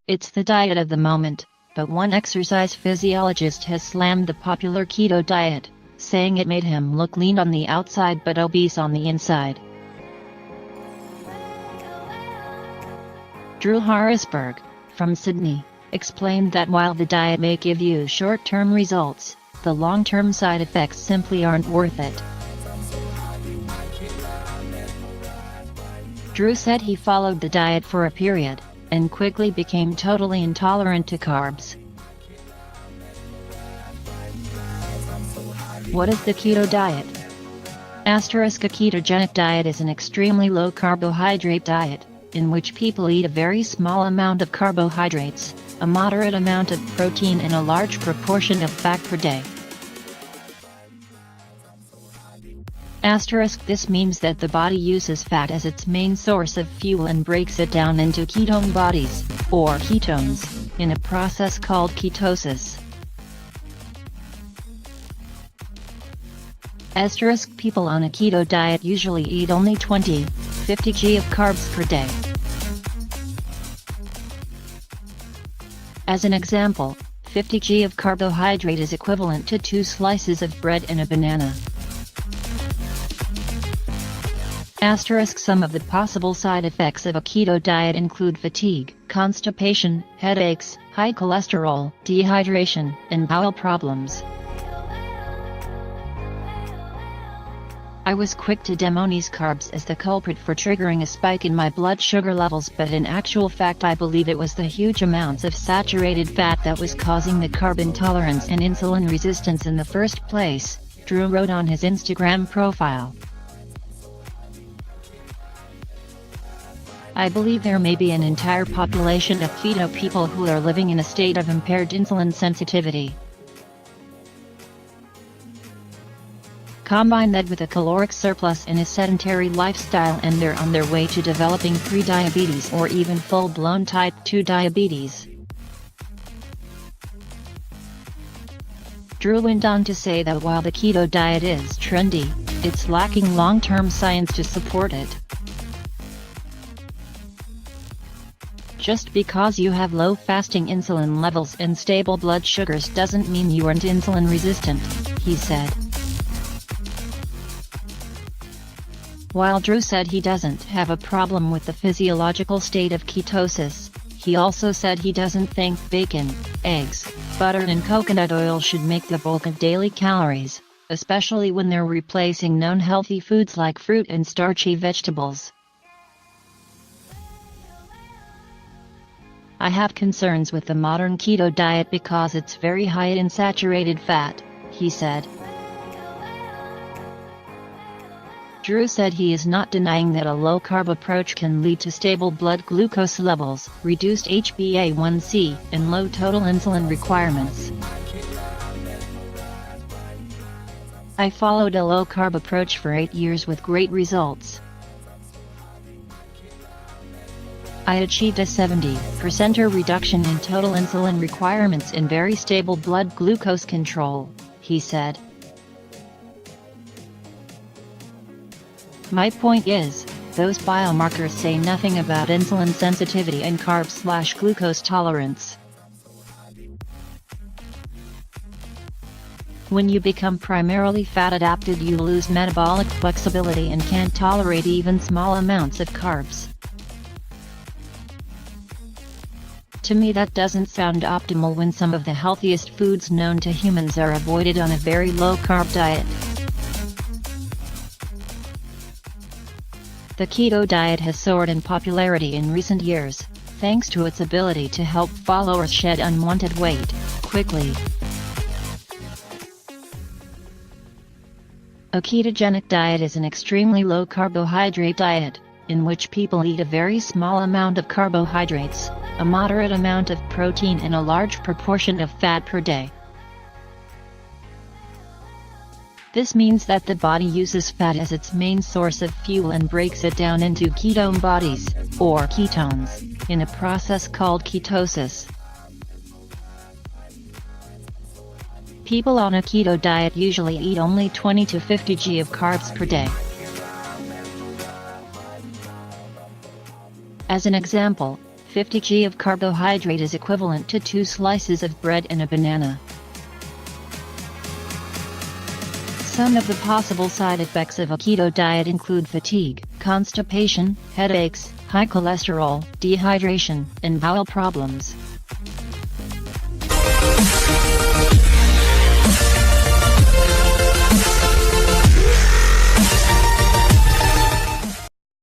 It's the diet of the moment, but one exercise physiologist has slammed the popular keto diet, saying it made him look lean on the outside but obese on the inside. Drew Harrisberg, from Sydney, explained that while the diet may give you short-term results, the long-term side effects simply aren't worth it. Drew said he followed the diet for a period, and quickly became totally intolerant to carbs. What is the keto diet? A ketogenic diet is an extremely low carbohydrate diet, in which people eat a very small amount of carbohydrates, a moderate amount of protein and a large proportion of fat per day. This means that the body uses fat as its main source of fuel and breaks it down into ketone bodies, or ketones, in a process called ketosis. People on a keto diet usually eat only 20–50 g of carbs per day. As an example, 50 g of carbohydrate is equivalent to 2 slices of bread and a banana. Some of the possible side effects of a keto diet include fatigue, constipation, headaches, high cholesterol, dehydration, and bowel problems. I was quick to demonize carbs as the culprit for triggering a spike in my blood sugar levels, but in actual fact I believe it was the huge amounts of saturated fat that was causing the carb intolerance and insulin resistance in the first place, Drew wrote on his Instagram profile. I believe there may be an entire population of keto people who are living in a state of impaired insulin sensitivity. Combine that with a caloric surplus and a sedentary lifestyle and they're on their way to developing pre-diabetes or even full-blown type 2 diabetes. Drew went on to say that while the keto diet is trendy, it's lacking long-term science to support it. Just because you have low fasting insulin levels and stable blood sugars doesn't mean you aren't insulin resistant, he said. While Drew said he doesn't have a problem with the physiological state of ketosis, he also said he doesn't think bacon, eggs, butter and coconut oil should make the bulk of daily calories, especially when they're replacing known healthy foods like fruit and starchy vegetables. I have concerns with the modern keto diet because it's very high in saturated fat, he said. Drew said he is not denying that a low-carb approach can lead to stable blood glucose levels, reduced HbA1c, and low total insulin requirements. I followed a low-carb approach for 8 years with great results. I achieved a 70% reduction in total insulin requirements and very stable blood glucose control, he said. My point is, those biomarkers say nothing about insulin sensitivity and carb/glucose tolerance. When you become primarily fat adapted, you lose metabolic flexibility and can't tolerate even small amounts of carbs. To me that doesn't sound optimal when some of the healthiest foods known to humans are avoided on a very low-carb diet. The keto diet has soared in popularity in recent years, thanks to its ability to help followers shed unwanted weight quickly. A ketogenic diet is an extremely low carbohydrate diet, in which people eat a very small amount of carbohydrates, a moderate amount of protein and a large proportion of fat per day. This means that the body uses fat as its main source of fuel and breaks it down into ketone bodies, or ketones, in a process called ketosis. People on a keto diet usually eat only 20–50 g of carbs per day. As an example, 50 g of carbohydrate is equivalent to 2 slices of bread and a banana. Some of the possible side effects of a keto diet include fatigue, constipation, headaches, high cholesterol, dehydration, and bowel problems.